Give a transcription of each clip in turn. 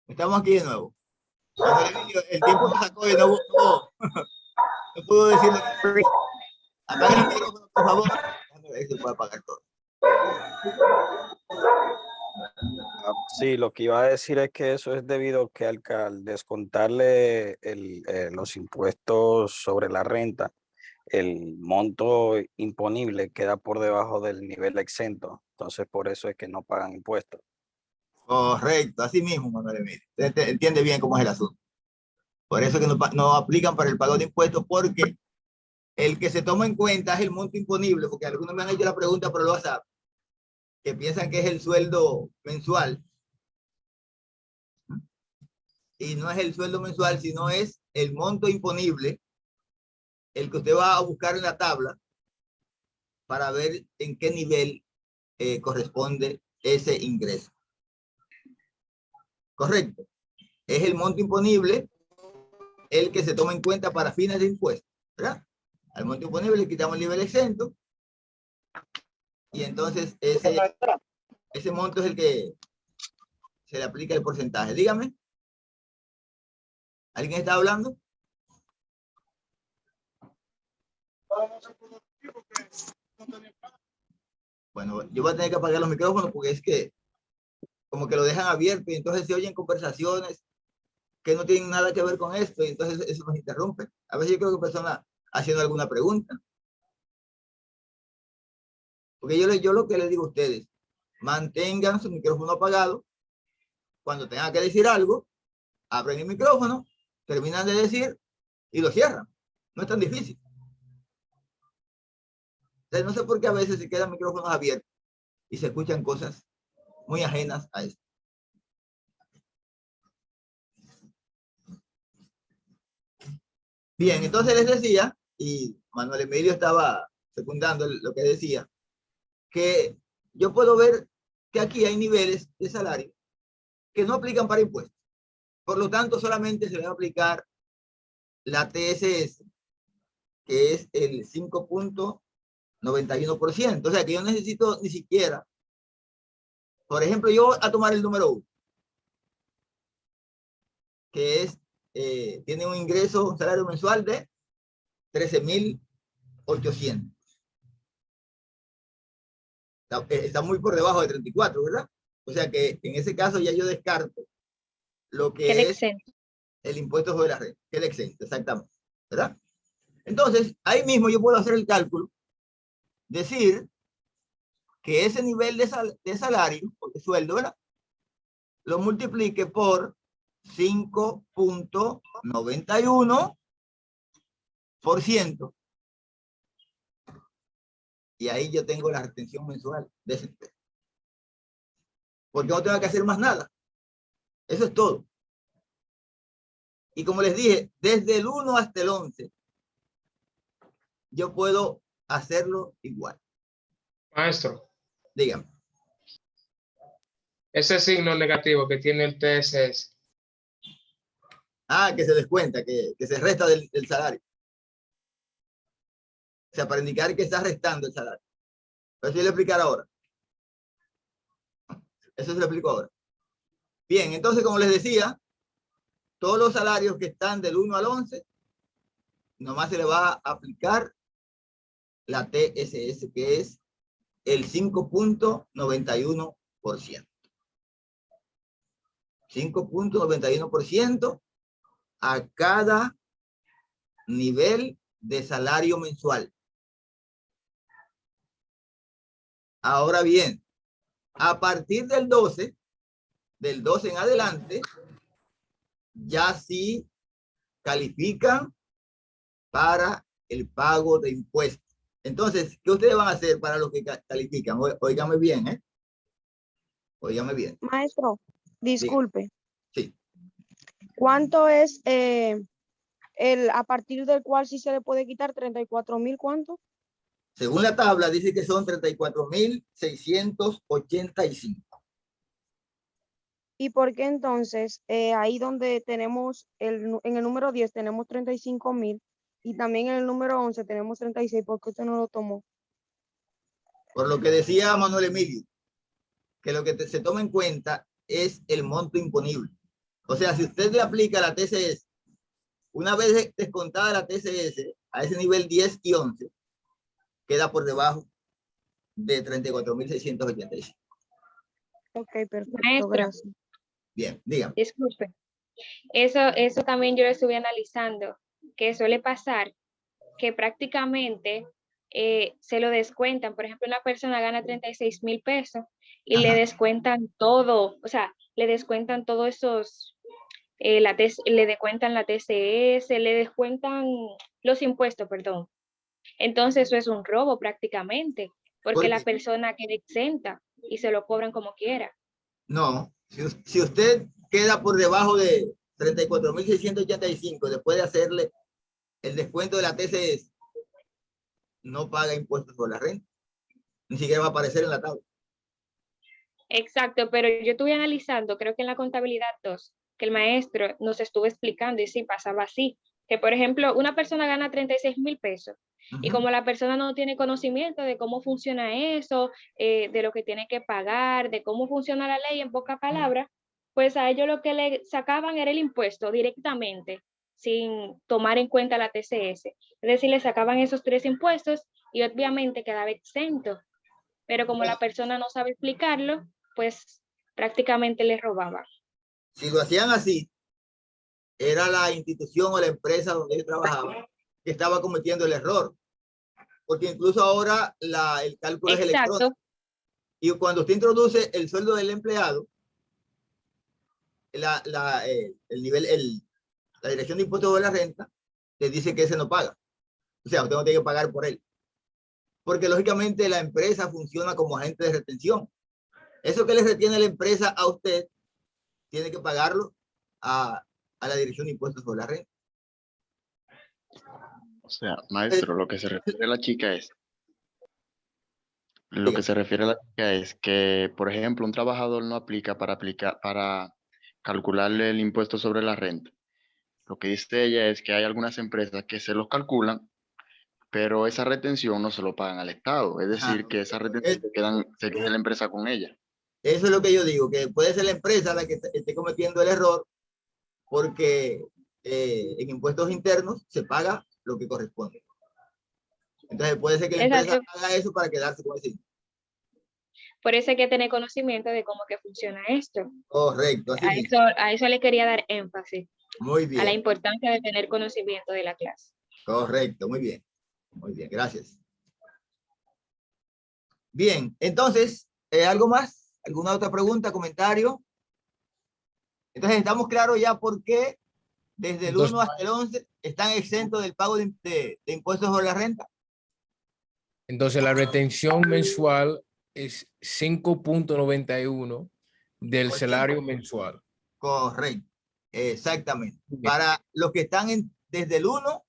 Estamos aquí de nuevo. El tiempo lo sacó y no puedo decirle. Apaga el micrófono, por favor. Déjame ver si puedo apagar todo. Sí, lo que iba a decir es que eso es debido a que al descontarle los impuestos sobre la renta, el monto imponible queda por debajo del nivel exento. Entonces, por eso es que no pagan impuestos. Correcto, así mismo, Manuel Emilio. Usted entiende bien cómo es el asunto. Por eso es que no aplican para el pago de impuestos, porque el que se toma en cuenta es el monto imponible, porque algunos me han hecho la pregunta por el WhatsApp, que piensan que es el sueldo mensual. Y no es el sueldo mensual, sino es el monto imponible, el que usted va a buscar en la tabla para ver en qué nivel corresponde ese ingreso. Correcto. Es el monto imponible el que se toma en cuenta para fines de impuestos, ¿verdad? Al monto imponible le quitamos el nivel exento y entonces ese monto es el que se le aplica el porcentaje. Dígame. ¿Alguien está hablando? Bueno, yo voy a tener que apagar los micrófonos porque es que como que lo dejan abierto y entonces se oyen conversaciones que no tienen nada que ver con esto y entonces eso nos interrumpe. A veces yo creo que personas haciendo alguna pregunta. Porque yo lo que les digo a ustedes, mantengan su micrófono apagado. Cuando tengan que decir algo, abren el micrófono, terminan de decir y lo cierran. No es tan difícil. Entonces, no sé por qué a veces se quedan micrófonos abiertos y se escuchan cosas muy ajenas a esto. Bien, entonces les decía, y Manuel Emilio estaba secundando lo que decía, que yo puedo ver que aquí hay niveles de salario que no aplican para impuestos. Por lo tanto, solamente se le va a aplicar la TSS, que es el 5.91%. O sea, que yo necesito ni siquiera, por ejemplo, yo voy a tomar el número 1, que es, tiene un ingreso, un salario mensual de 13.800. Está muy por debajo de 34, ¿verdad? O sea que en ese caso ya yo descarto lo que es el impuesto sobre la renta, que es el exento, exactamente, ¿verdad? Entonces, ahí mismo yo puedo hacer el cálculo, decir que ese nivel de salario, o de sueldo, ¿verdad? Lo multiplique por 5.91%. Y ahí yo tengo la retención mensual de ese impuesto. Porque no tengo que hacer más nada. Eso es todo. Y como les dije, desde el 1 hasta el 11, yo puedo hacerlo igual. Maestro, Dígame. ese signo negativo que tiene el TSS. Que se descuenta, que se resta del salario. O sea, para indicar que está restando el salario. Pero eso yo le explicar ahora. Eso se lo explico ahora. Bien, entonces, como les decía, todos los salarios que están del 1 al 11, nomás se le va a aplicar la TSS, que es el 5.91%. 5.91% a cada nivel de salario mensual. Ahora bien, a partir del 12 en adelante, ya sí califican para el pago de impuestos. Entonces, ¿qué ustedes van a hacer para los que califican? Óigame bien, ¿eh? Óigame bien. Maestro, disculpe. Sí. ¿Cuánto es a partir del cual sí se le puede quitar 34.000? ¿Cuánto? Según la tabla, dice que son 34.685. ¿Y por qué entonces ahí donde tenemos, en el número 10 tenemos 35.000 y también en el número 11 tenemos 36? ¿Por qué usted no lo tomó? Por lo que decía Manuel Emilio, que lo que se toma en cuenta es el monto imponible. O sea, si usted le aplica la TCS, una vez descontada la TCS a ese nivel 10 y 11, queda por debajo de 34.685. Ok, perfecto, Maestro, gracias. Bien, dígame. disculpe. Eso también yo lo estuve analizando, que suele pasar que prácticamente se lo descuentan. Por ejemplo, una persona gana 36,000 pesos y le descuentan todo, o sea, le descuentan todos esos, le descuentan la TCS, le descuentan los impuestos, perdón. Entonces eso es un robo prácticamente, porque la persona queda exenta y se lo cobran como quiera. No, si usted queda por debajo de 34.685 después de hacerle el descuento de la TCS, no paga impuestos por la renta. Ni siquiera va a aparecer en la tabla. Exacto, pero yo estuve analizando, creo que en la contabilidad 2, que el maestro nos estuvo explicando y sí pasaba así, que por ejemplo una persona gana 36,000 pesos y como la persona no tiene conocimiento de cómo funciona eso, de lo que tiene que pagar, de cómo funciona la ley en pocas palabras, pues a ellos lo que le sacaban era el impuesto directamente, sin tomar en cuenta la TCS. Es decir, le sacaban esos 3 impuestos y obviamente quedaba exento. Pero como la persona no sabe explicarlo, pues prácticamente le robaban. Si lo hacían así, era la institución o la empresa donde ellos trabajaban que estaba cometiendo el error. Porque incluso ahora el cálculo es electrónico. Y cuando usted introduce el sueldo del empleado, la Dirección de Impuestos de la Renta te dice que ese no paga. O sea, usted no tiene que pagar por él. Porque lógicamente la empresa funciona como agente de retención. Eso que le retiene la empresa a usted, tiene que pagarlo a la Dirección de Impuestos sobre la Renta. O sea, maestro, lo que se refiere a la chica es, que, por ejemplo, un trabajador no aplica para calcularle el impuesto sobre la renta. Lo que dice ella es que hay algunas empresas que se los calculan, pero esa retención no se lo pagan al Estado. Es decir, que esa retención se queda la empresa con ella. Eso es lo que yo digo, que puede ser la empresa la que esté cometiendo el error, porque en impuestos internos se paga lo que corresponde. Entonces puede ser que la empresa haga eso para quedarse con ese. Por eso hay que tener conocimiento de cómo que funciona esto. Correcto. Así a eso le quería dar énfasis. Muy bien. A la importancia de tener conocimiento de la clase. Correcto, muy bien. Muy bien, gracias. Bien, entonces, ¿algo más? ¿Alguna otra pregunta, comentario? Entonces, ¿estamos claros ya por qué desde el 1 hasta el 11 están exentos del pago de impuestos sobre la renta? Entonces, la retención mensual es 5.91 del salario mensual. Correcto, exactamente. Para los que están desde el 1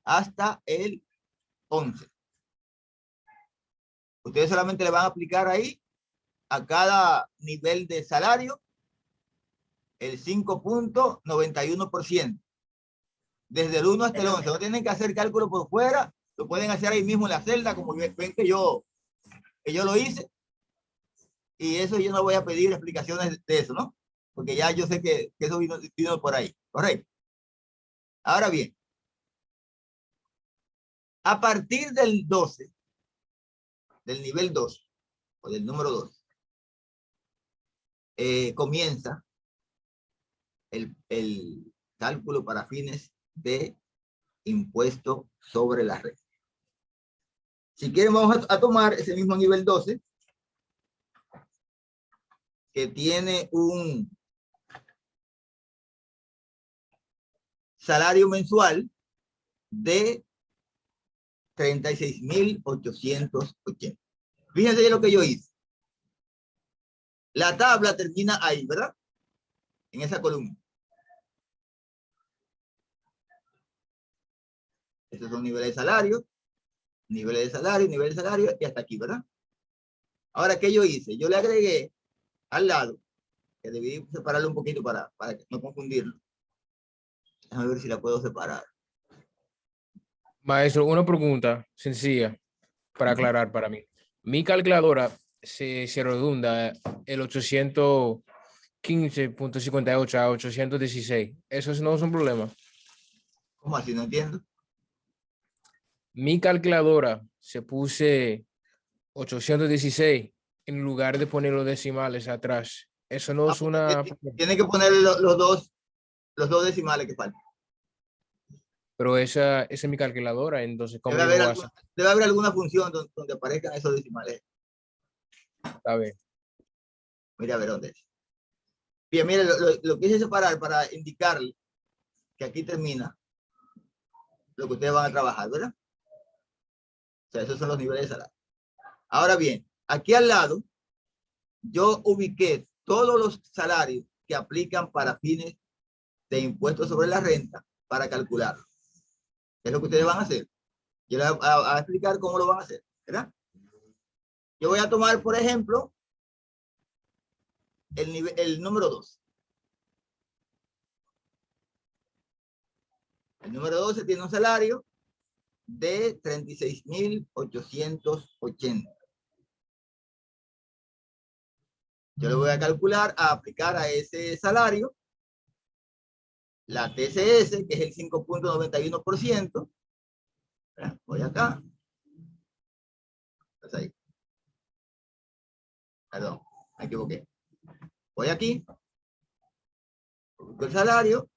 hasta el 11. Ustedes solamente le van a aplicar ahí a cada nivel de salario el 5.91%. Desde el 1 hasta el 11. No tienen que hacer cálculo por fuera, lo pueden hacer ahí mismo en la celda, como ven que yo lo hice. Y eso yo no voy a pedir explicaciones de eso, ¿no? Porque ya yo sé que eso vino por ahí. Correcto. Ahora bien, a partir del 12, del nivel 2, o del número 2, comienza el cálculo para fines de impuesto sobre la renta. Si quieren, vamos a tomar ese mismo nivel 12, que tiene un salario mensual de 36.880. Fíjense lo que yo hice. La tabla termina ahí, ¿verdad? En esa columna. Estos son niveles de salario, niveles de salario, niveles de salario, y hasta aquí, ¿verdad? Ahora, ¿qué yo hice? Yo le agregué al lado, que debí separarlo un poquito para no confundirlo. Déjame ver si la puedo separar. Maestro, una pregunta sencilla para aclarar para mí. Mi calculadora se redunda el 815.58 a 816. Eso no es un problema. ¿Cómo así? No entiendo. Mi calculadora se puse 816 en lugar de poner los decimales atrás. Eso no es una... Tiene que poner los dos decimales que faltan. Pero esa es mi calculadora, entonces ¿cómo Debe yo haber, voy a hacer? debe haber alguna función donde aparezcan esos decimales. A ver, Mira a ver dónde es. Bien, mire, lo quise separar para indicarle que aquí termina lo que ustedes van a trabajar, ¿verdad? O sea, esos son los niveles de salario. Ahora bien, aquí al lado, yo ubiqué todos los salarios que aplican para fines de impuestos sobre la renta para calcularlo. Es lo que ustedes van a hacer. Yo les voy a explicar cómo lo van a hacer, ¿verdad? Yo voy a tomar, por ejemplo, el número 2. El número 12 tiene un salario de 36.880. Yo le voy a calcular, a aplicar a ese salario la TCS, que es el 5.91%. Voy acá. Pues ahí. Perdón, me equivoqué. Voy aquí. El salario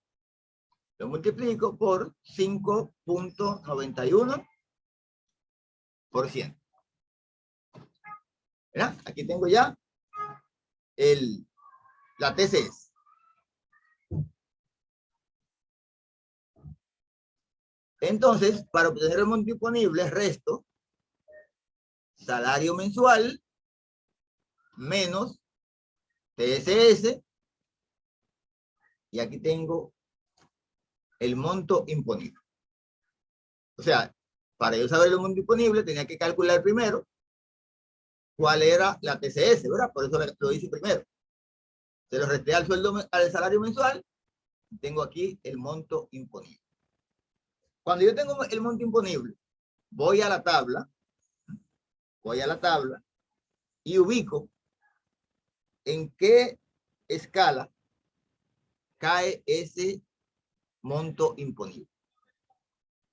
lo multiplico por 5.91%. ¿Verdad? Aquí tengo ya la TCS. Entonces, para obtener el monto disponible, resto salario mensual menos TSS, y aquí tengo el monto imponible. O sea, para yo saber el monto imponible tenía que calcular primero cuál era la TCS, ¿verdad? Por eso lo hice primero. Se lo resté al sueldo, al salario mensual, y tengo aquí el monto imponible. Cuando yo tengo el monto imponible, voy a la tabla y ubico en qué escala cae ese monto imponible.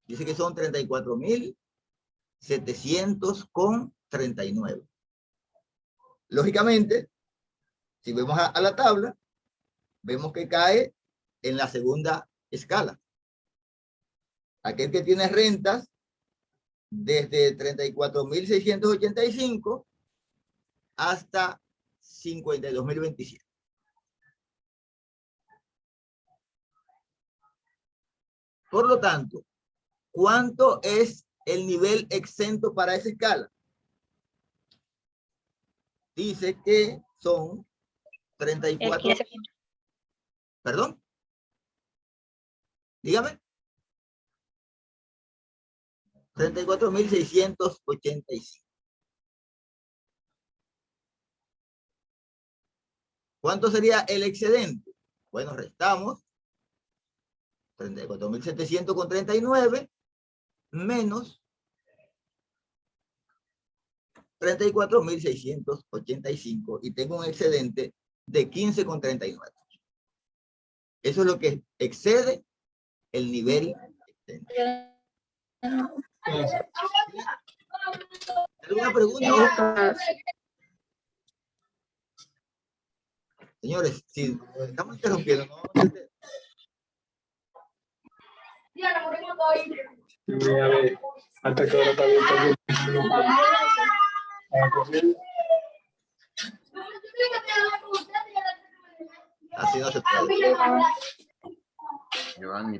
Dice que son 34.700,39. Lógicamente, si vemos a la tabla, vemos que cae en la segunda escala. Aquel que tiene rentas desde 34.685 hasta 52.027. Por lo tanto, ¿cuánto es el nivel exento para esa escala? Dice que son 34. ¿Perdón? Dígame. 34.685. ¿Cuánto sería el excedente? Bueno, restamos 34.700,39 menos 34.685 y tengo un excedente de 15,39. Eso es lo que excede el nivel exento. ¿Alguna pregunta? Señores, si estamos interrumpiendo, no vamos a hacer. A ver, hasta que ahora está bien. Así no se puede. Giovanni.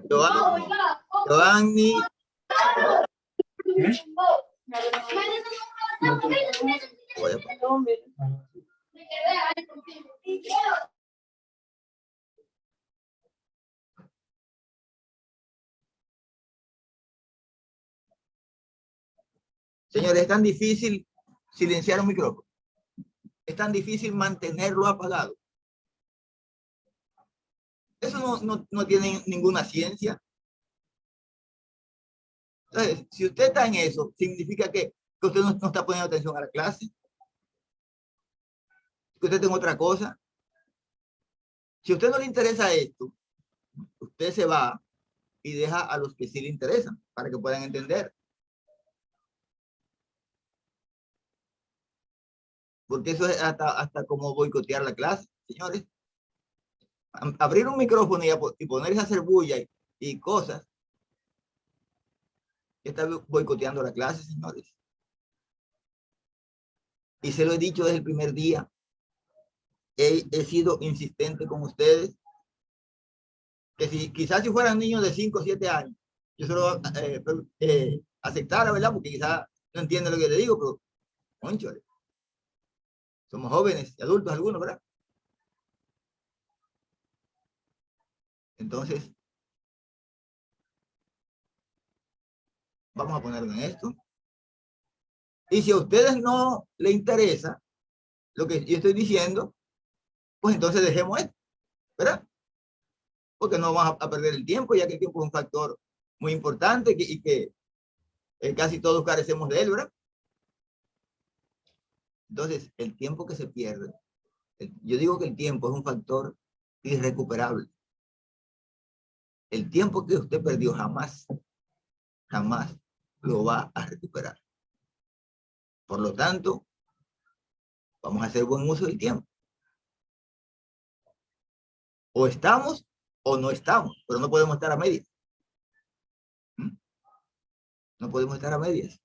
Señores, es tan difícil silenciar un micrófono. Es tan difícil mantenerlo apagado. Eso no tiene ninguna ciencia. Entonces, si usted está en eso, significa que usted no está poniendo atención a la clase. que usted tenga otra cosa. Si a usted no le interesa esto, usted se va y deja a los que sí le interesan para que puedan entender. Porque eso es hasta como boicotear la clase, señores. Abrir un micrófono y ponerse a hacer bulla y cosas, está boicoteando la clase, señores. Y se lo he dicho desde el primer día. He sido insistente con ustedes. Que quizás si fueran niños de 5 o 7 años, yo solo aceptara, ¿verdad? Porque quizás no entiende lo que le digo, pero, cónchale, somos jóvenes y adultos algunos, ¿verdad? Entonces, vamos a ponerlo en esto. Y si a ustedes no les interesa lo que yo estoy diciendo, pues entonces dejemos esto, ¿verdad? Porque no vamos a perder el tiempo, ya que el tiempo es un factor muy importante y que casi todos carecemos de él, ¿verdad? Entonces, el tiempo que se pierde, yo digo que el tiempo es un factor irrecuperable. El tiempo que usted perdió jamás lo va a recuperar. Por lo tanto, vamos a hacer buen uso del tiempo. O estamos o no estamos, pero no podemos estar a medias. No podemos estar a medias.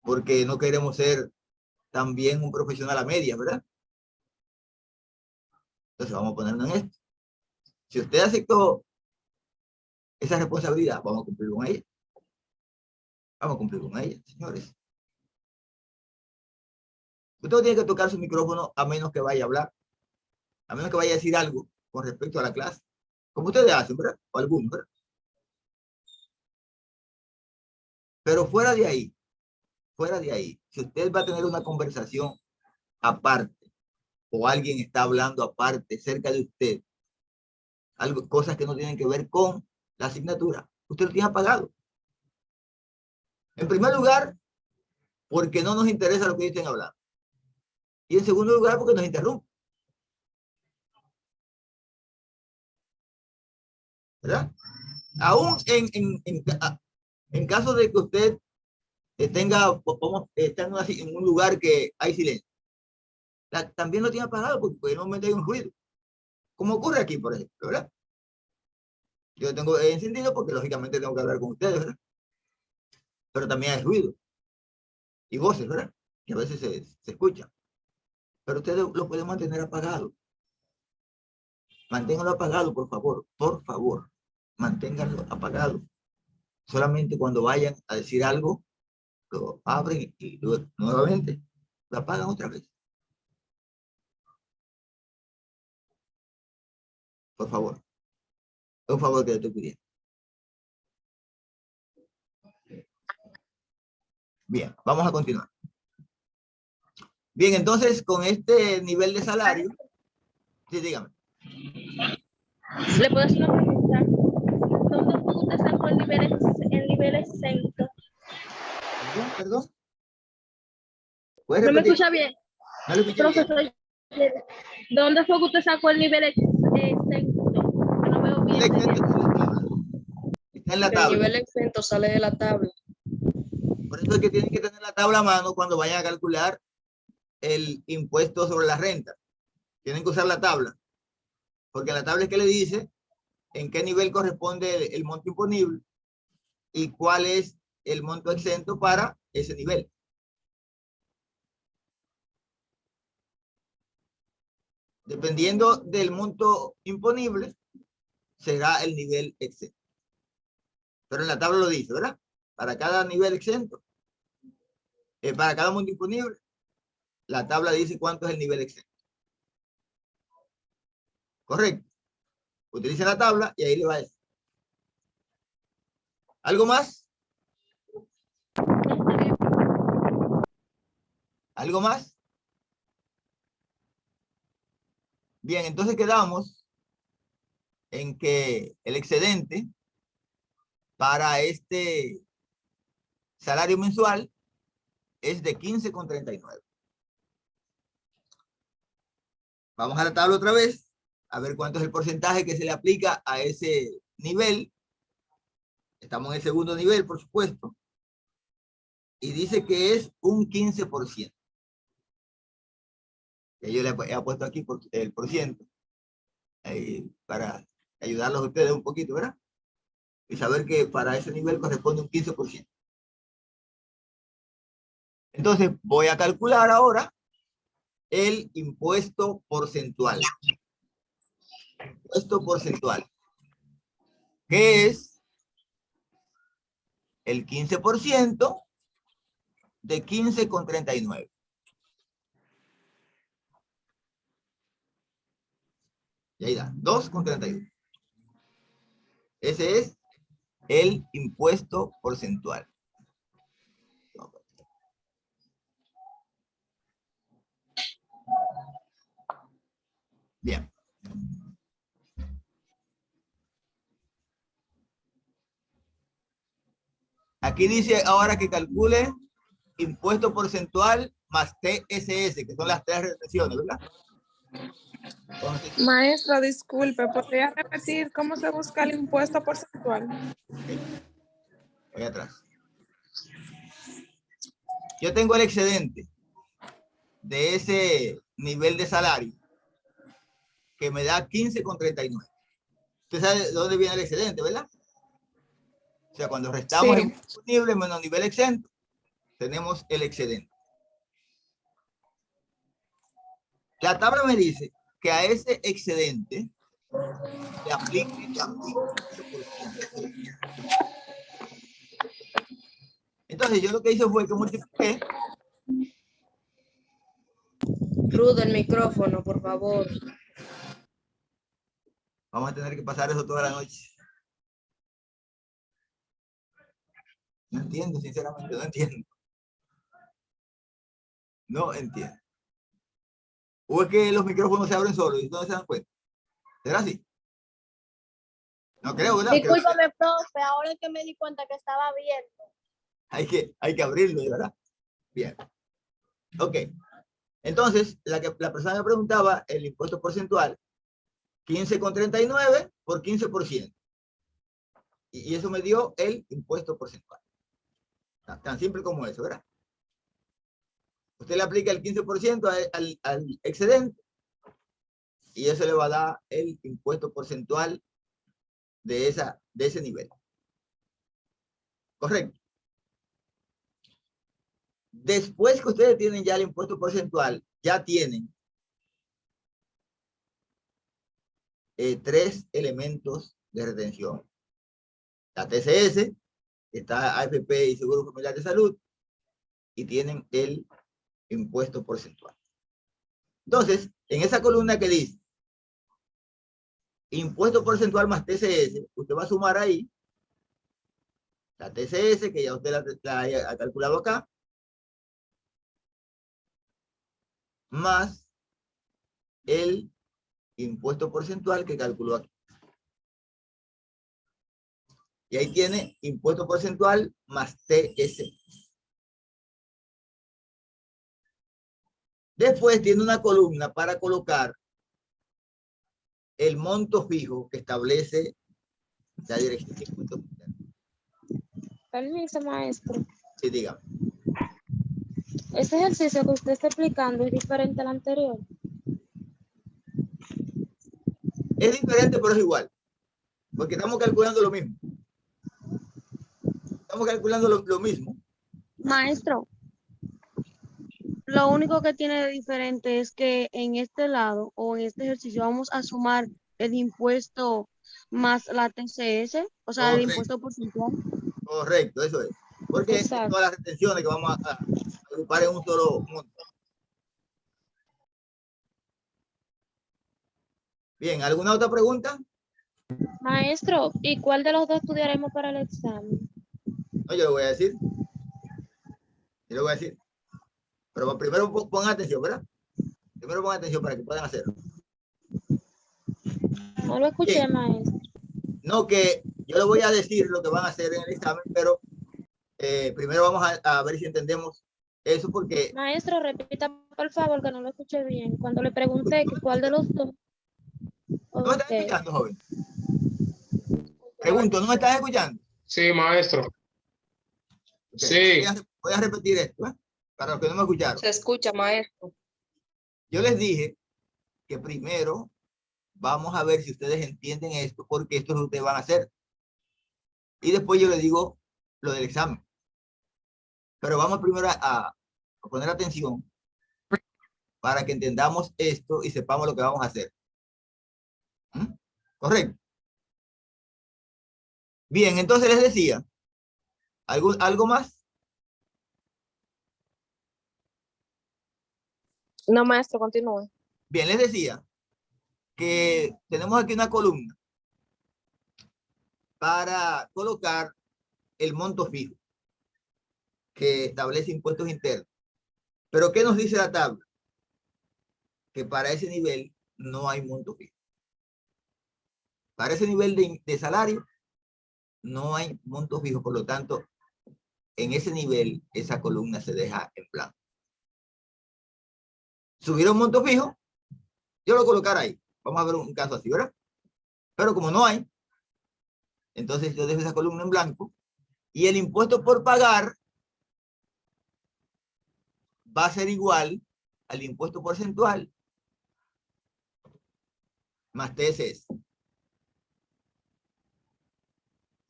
Porque no queremos ser también un profesional a medias, ¿verdad? Entonces vamos a ponernos en esto. Si usted aceptó esa responsabilidad, vamos a cumplir con ella. Vamos a cumplir con ella, señores. Usted no tiene que tocar su micrófono a menos que vaya a hablar, a menos que vaya a decir algo con respecto a la clase, como ustedes hacen, ¿verdad? O algunos, ¿verdad? Pero fuera de ahí, si usted va a tener una conversación aparte, o alguien está hablando aparte, cerca de usted, cosas que no tienen que ver con la asignatura, usted lo tiene apagado. En primer lugar, porque no nos interesa lo que ellos estén hablando. Y en segundo lugar, porque nos interrumpe. ¿Verdad? Aún en caso de que usted está en un lugar que hay silencio, también lo tiene apagado porque en un momento hay un ruido. Como ocurre aquí, por ejemplo, ¿verdad? Yo tengo encendido porque lógicamente tengo que hablar con ustedes, ¿verdad? Pero también hay ruido y voces, ¿verdad? Que a veces se escuchan. Pero ustedes lo pueden mantener apagado. Manténganlo apagado, por favor. Por favor, manténganlo apagado. Solamente cuando vayan a decir algo, lo abren y luego, nuevamente lo apagan otra vez. Por favor. Es un favor que le estoy pidiendo. Bien, vamos a continuar. Bien, entonces, con este nivel de salario, sí, dígame. ¿Le puedo hacer una pregunta? ¿Dónde fue usted sacó el nivel exento? Perdón. ¿No me escucha bien? No lo escuché Profesor, ¿dónde fue que usted sacó el nivel exento? No veo bien. Está en la tabla. El nivel exento sale de la tabla. Por eso es que tienen que tener la tabla a mano cuando vayan a calcular el impuesto sobre la renta. Tienen que usar la tabla. Porque la tabla es que le dice en qué nivel corresponde el monto imponible y cuál es el monto exento para ese nivel. Dependiendo del monto imponible, será el nivel exento. Pero en la tabla lo dice, ¿verdad? Para cada nivel exento, para cada monto imponible, la tabla dice cuánto es el nivel exento. Correcto. Utilice la tabla y ahí le va a decir. ¿Algo más? ¿Algo más? Bien, entonces quedamos en que el excedente para este salario mensual es de 15,39. Vamos a la tabla otra vez, a ver cuánto es el porcentaje que se le aplica a ese nivel. Estamos en el segundo nivel, por supuesto. Y dice que es un 15%. Y yo le he puesto aquí el por ciento. Para ayudarlos a ustedes un poquito, ¿verdad? Y saber que para ese nivel corresponde un 15%. Entonces, voy a calcular ahora el impuesto porcentual. Impuesto porcentual. Que es el 15% de 15,39. Y ahí da, 2,31. Ese es el impuesto porcentual. Bien. Aquí dice ahora que calcule impuesto porcentual más TSS, que son las tres retenciones, ¿verdad? Entonces, Maestro, disculpe, ¿podría repetir cómo se busca el impuesto porcentual? voy atrás. Yo tengo el excedente de ese nivel de salario que me da 15,39. Usted sabe de dónde viene el excedente, ¿verdad? O sea, cuando restamos Sí. el disponible menos nivel exento, tenemos el excedente. La tabla me dice que a ese excedente le aplique. Entonces yo lo que hice fue que multipliqué. Rudo el micrófono, por favor. Vamos a tener que pasar eso toda la noche. No entiendo, sinceramente, no entiendo. No entiendo. ¿O es que los micrófonos se abren solos y no se dan cuenta? ¿Será así? No creo, ¿verdad? Discúlpame, profe, ahora es que me di cuenta que estaba abierto. Hay que abrirlo, ¿verdad? Bien. Ok. Entonces, la persona me preguntaba el impuesto porcentual, 15,39 por 15%. Y eso me dio el impuesto porcentual. Tan simple como eso, ¿verdad? Usted le aplica el 15% al excedente y eso le va a dar el impuesto porcentual de ese nivel. Correcto. Después que ustedes tienen ya el impuesto porcentual, ya tienen tres elementos de retención. La TCS, está AFP y Seguro Familiar de Salud, y tienen el impuesto porcentual. Entonces, en esa columna que dice impuesto porcentual más TCS, usted va a sumar ahí la TCS, que ya usted la ha calculado acá, más el impuesto porcentual que calculó aquí. Y ahí tiene impuesto porcentual más TS. Después tiene una columna para colocar el monto fijo que establece la dirección de impuestos. Permiso, maestro. Sí, dígame. Este ejercicio que usted está explicando es diferente al anterior. Es diferente, pero es igual. Porque estamos calculando lo mismo. Estamos calculando lo mismo. Maestro, lo único que tiene de diferente es que en este lado o en este ejercicio vamos a sumar el impuesto más la TCS, o sea, el impuesto porcentual. Correcto, eso es. Porque es todas las retenciones que vamos a agrupar en un solo monto. Bien, ¿alguna otra pregunta? Maestro, ¿y cuál de los dos estudiaremos para el examen? No, yo lo voy a decir. Yo lo voy a decir. Pero primero pongan atención, ¿verdad? Primero pongan atención para que puedan hacerlo. No lo escuché, bien, maestro. No, que yo le voy a decir lo que van a hacer en el examen, pero primero vamos a ver si entendemos Eso porque... Maestro, repita por favor que no lo escuché bien. Cuando le pregunté que cuál de los dos. ¿No me están escuchando, joven? Pregunto, ¿no me están escuchando? Sí, maestro. Okay. Sí. Voy a repetir esto, ¿eh? Para los que no me escucharon. Se escucha, maestro. Yo les dije que primero vamos a ver si ustedes entienden esto, porque esto es lo que ustedes van a hacer. Y después yo les digo lo del examen. Pero vamos primero a poner atención para que entendamos esto y sepamos lo que vamos a hacer. ¿Mm? ¿Correcto? Bien, entonces les decía, ¿algo más? No, maestro, continúe. Bien, les decía que tenemos aquí una columna para colocar el monto fijo que establece impuestos internos. Pero ¿qué nos dice la tabla? Que para ese nivel no hay monto fijo. Para ese nivel de salario no hay monto fijo, por lo tanto, en ese nivel esa columna se deja en blanco. Subir un monto fijo, yo lo colocaré ahí. Vamos a ver un caso así, ¿verdad? Pero como no hay, entonces yo dejo esa columna en blanco y el impuesto por pagar va a ser igual al impuesto porcentual más TSS.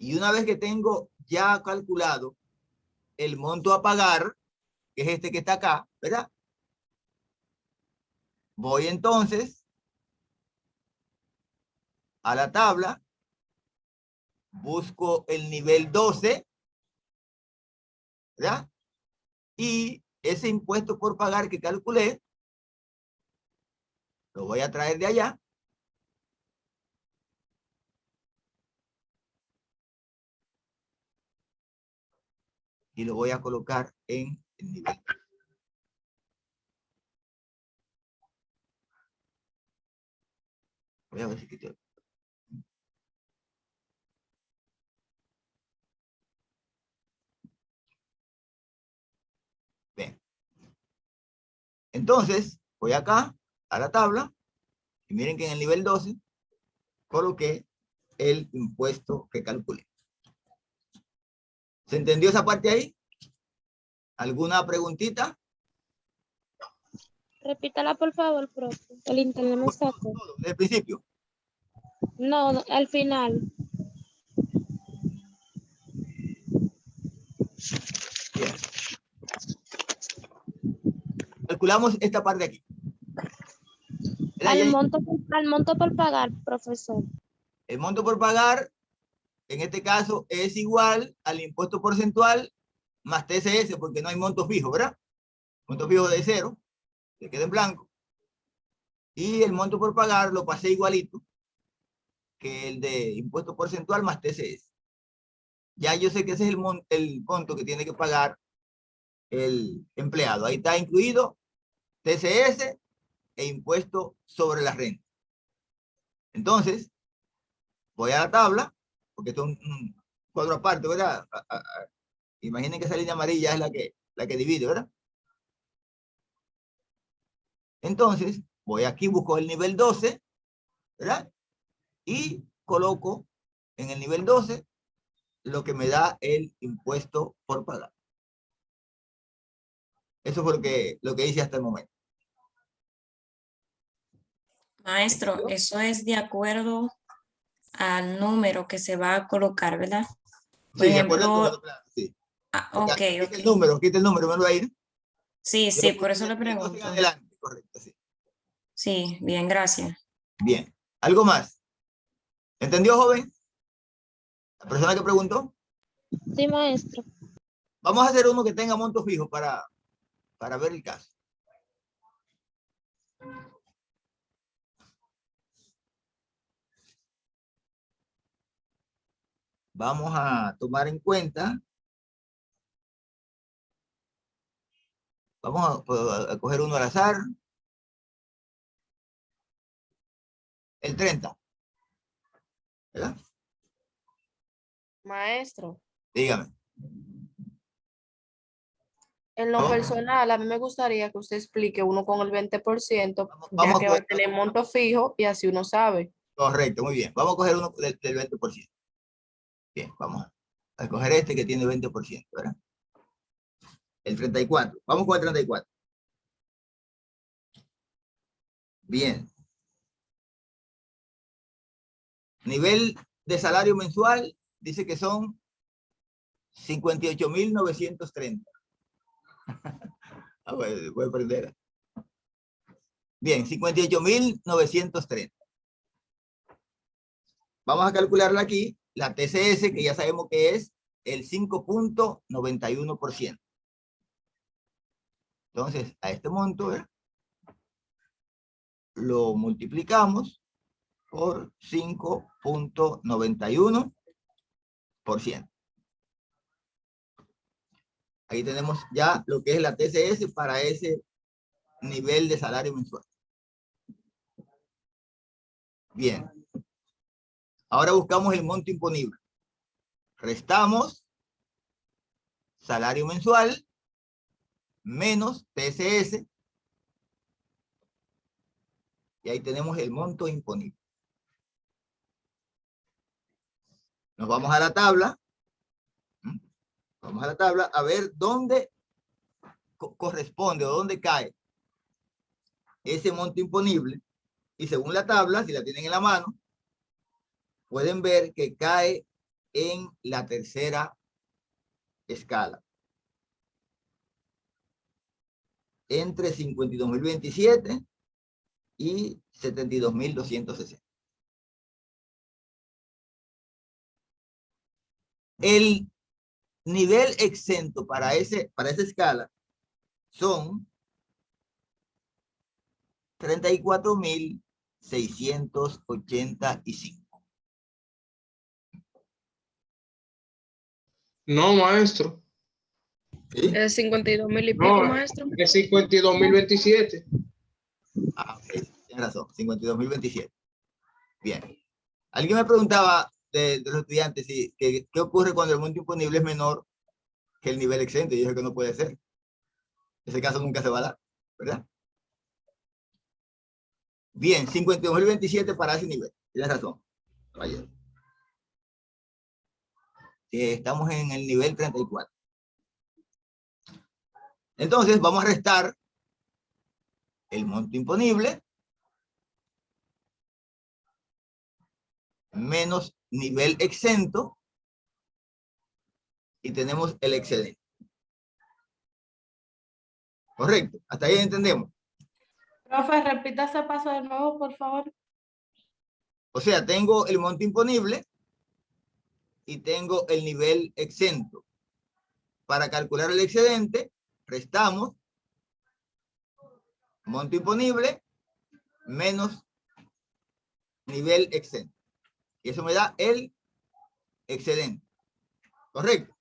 Y una vez que tengo ya calculado el monto a pagar, que es este que está acá, ¿verdad? Voy entonces a la tabla, busco el nivel 12, ¿verdad? Y ese impuesto por pagar que calculé, lo voy a traer de allá. Y lo voy a colocar en el nivel. Voy a ver si quito. Bien. Entonces, voy acá a la tabla y miren que en el nivel 12 coloqué el impuesto que calculé. ¿Se entendió esa parte ahí? ¿Alguna preguntita? Repítala por favor, profe. El internet me sacó. Desde el principio. No, no, al final. Bien. Calculamos esta parte aquí. Al monto por pagar, profesor. El monto por pagar, en este caso, es igual al impuesto porcentual más TSS, porque no hay monto fijo, ¿verdad? Monto fijo de 0, que queda en blanco. Y el monto por pagar lo pasé igualito que el de impuesto porcentual más TSS. Ya yo sé que ese es el monto que tiene que pagar el empleado. Ahí está incluido TSS e impuesto sobre la renta. Entonces, voy a la tabla, porque esto es un cuadro aparte, ¿verdad? Imaginen que esa línea amarilla es la que divide, ¿verdad? Entonces, voy aquí, busco el nivel 12, ¿verdad? Y coloco en el nivel 12 lo que me da el impuesto por pagar. Eso fue lo que hice hasta el momento. Maestro, eso es de acuerdo al número que se va a colocar, ¿verdad? Por Sí, ejemplo, sí. Ok. Quita el número, me lo va a ir. Sí, sí, por eso le pregunto. Adelante, correcto, sí. Sí, bien, gracias. Bien. ¿Algo más? ¿Entendió, joven? ¿La persona que preguntó? Sí, maestro. Vamos a hacer uno que tenga monto fijo para ver el caso. Vamos a tomar en cuenta. Vamos a coger uno al azar. El 30. ¿Verdad? Maestro. Dígame. En lo ¿No? personal, a mí me gustaría que usted explique uno con el 20%, Vamos ya a que va a coger- tener monto fijo y así uno sabe. Correcto, muy bien. Vamos a coger uno del 20%. Bien, vamos a escoger este que tiene 20%, ¿verdad? El 34. Vamos con el 34. Bien. Nivel de salario mensual dice que son 58.930. Voy a aprender. Bien, 58.930. Vamos a calcularla aquí, la TCS, que ya sabemos que es el 5.91%. Entonces, a este monto, ¿verdad?, lo multiplicamos por 5.91%. Ahí tenemos ya lo que es la TCS para ese nivel de salario mensual. Bien. Ahora buscamos el monto imponible. Restamos salario mensual menos TCS. Y ahí tenemos el monto imponible. Nos vamos a la tabla. Vamos a la tabla a ver dónde corresponde o dónde cae ese monto imponible. Y según la tabla, si la tienen en la mano, pueden ver que cae en la tercera escala. Entre 52.027 y 72.260. El nivel exento para esa escala son 34.685. No, maestro. ¿Sí? El 52.000 y pico, No, maestro. es 52.027. Ah, ok, tienes razón, 52.027. Bien. Alguien me preguntaba de los estudiantes si, ¿qué ocurre cuando el monto imponible es menor que el nivel exento? Y yo dije que no puede ser. Ese caso nunca se va a dar, ¿verdad? Bien, 52.027 para ese nivel. Tienes razón, caballero. Estamos en el nivel 34. Entonces, vamos a restar el monto imponible menos nivel exento y tenemos el excedente. Correcto, hasta ahí entendemos. Profe, repita ese paso de nuevo, por favor. O sea, tengo el monto imponible y tengo el nivel exento. Para calcular el excedente, restamos monto imponible menos nivel exento. Y eso me da el excedente. Correcto.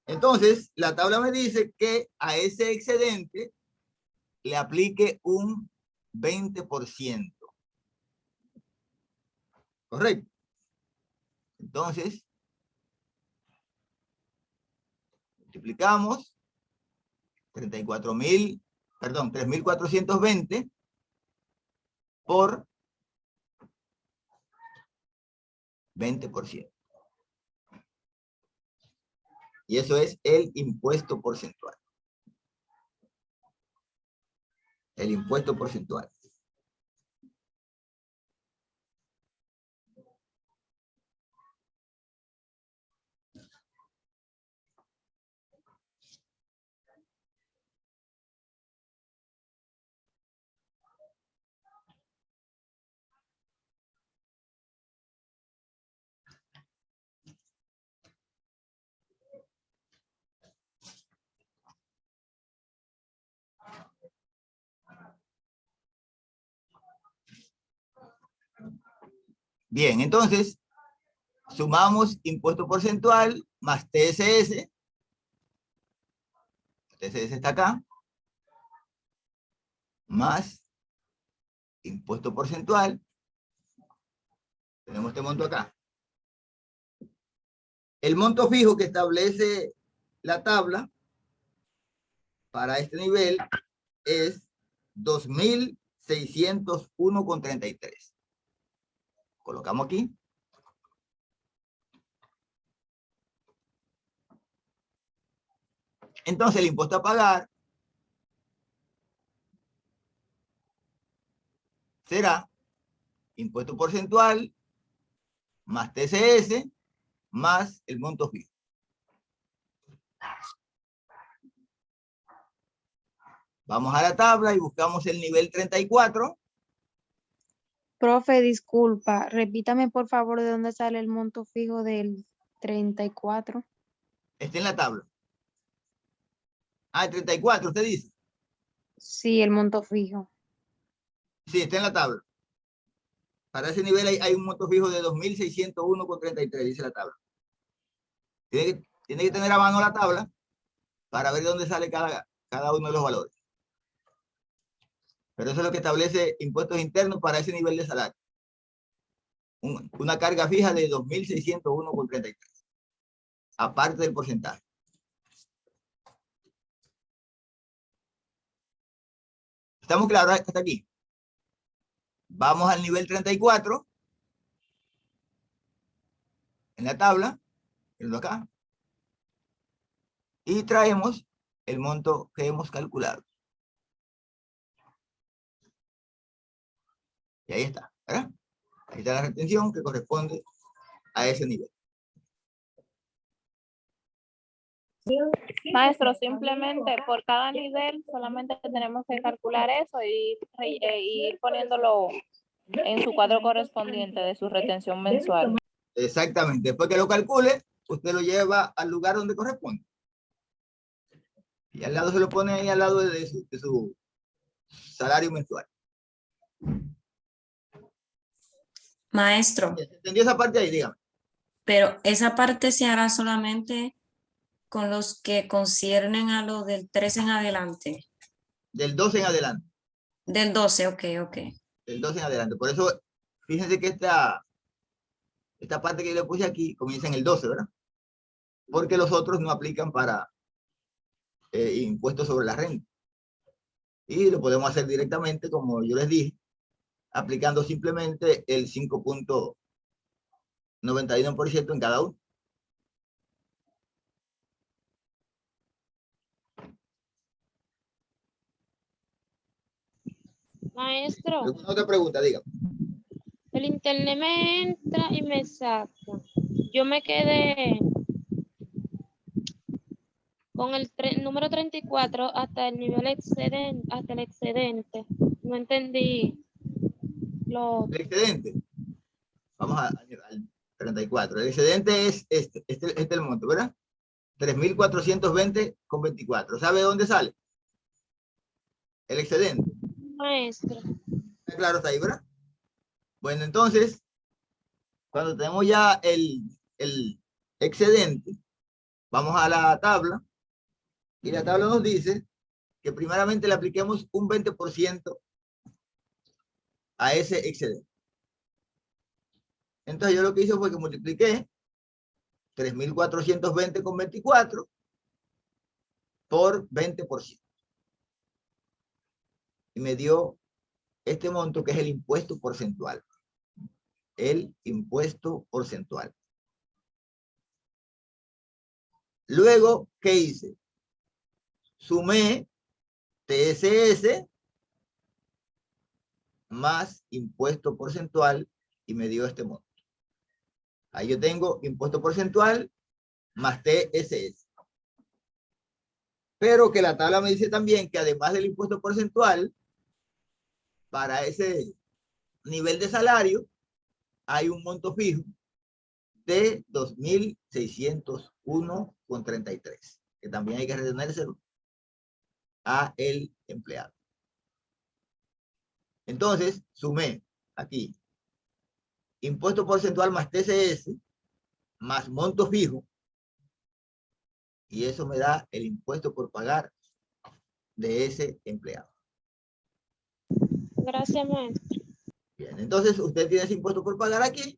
Entonces, la tabla me dice que a ese excedente le aplique un 20%. Correcto. Entonces, multiplicamos 3.420 por 20%. Y eso es el impuesto porcentual. El impuesto porcentual. Bien, entonces, sumamos impuesto porcentual más TSS. TSS está acá. Más impuesto porcentual. Tenemos este monto acá. El monto fijo que establece la tabla para este nivel es 2.601,33. Colocamos aquí. Entonces el impuesto a pagar será impuesto porcentual más TCS más el monto fijo. Vamos a la tabla y buscamos el nivel 34. Profe, disculpa, repítame por favor de dónde sale el monto fijo del 34. Está en la tabla. Ah, el 34, usted dice. Sí, el monto fijo. Sí, está en la tabla. Para ese nivel hay un monto fijo de 2.601,33, dice la tabla. Tiene que tener a mano la tabla para ver dónde sale cada uno de los valores. Pero eso es lo que establece impuestos internos para ese nivel de salario. Una carga fija de 2.601,33. Aparte del porcentaje. ¿Estamos claros hasta aquí? Vamos al nivel 34. En la tabla. Mirenlo acá. Y traemos el monto que hemos calculado. Y ahí está, ¿verdad? Ahí está la retención que corresponde a ese nivel. Maestro, simplemente por cada nivel solamente tenemos que calcular eso y ir poniéndolo en su cuadro correspondiente de su retención mensual. Exactamente. Después que lo calcule, usted lo lleva al lugar donde corresponde. Y al lado se lo pone ahí al lado de su salario mensual. Maestro. ¿Entendió esa parte ahí? Dígame. Pero esa parte se hará solamente con los que conciernen a lo del 13 en adelante. Del 12 en adelante. Del 12, ok. Del 12 en adelante. Por eso, fíjense que esta parte que yo le puse aquí comienza en el 12, ¿verdad? Porque los otros no aplican para impuestos sobre la renta. Y lo podemos hacer directamente, como yo les dije, aplicando simplemente el 5.91% en cada uno. Maestro, ¿Alguna otra pregunta? Dígame. el internet me entra y me saca. Yo me quedé con el número 34 hasta el nivel excedente, hasta el excedente. No entendí El excedente. Vamos al 34. El excedente es este es el monto, ¿verdad? 3.420,24. ¿Sabe de dónde sale? El excedente. Maestro. Claro, está ahí, ¿verdad? Bueno, entonces, cuando tenemos ya el excedente, vamos a la tabla, y la tabla nos dice que primeramente le apliquemos un 20% a ese excedente. Entonces yo lo que hice fue que multipliqué 3.420,24 por 20%. Y me dio este monto que es el impuesto porcentual. El impuesto porcentual. Luego, ¿qué hice? Sumé TSS más impuesto porcentual y me dio este monto. Ahí yo tengo impuesto porcentual más TSS. Pero que la tabla me dice también que además del impuesto porcentual, para ese nivel de salario, hay un monto fijo de 2.601,33, que también hay que retenérselo a el empleado. Entonces, sumé aquí impuesto porcentual más TCS más monto fijo, y eso me da el impuesto por pagar de ese empleado. Gracias, maestro. Bien, entonces usted tiene ese impuesto por pagar aquí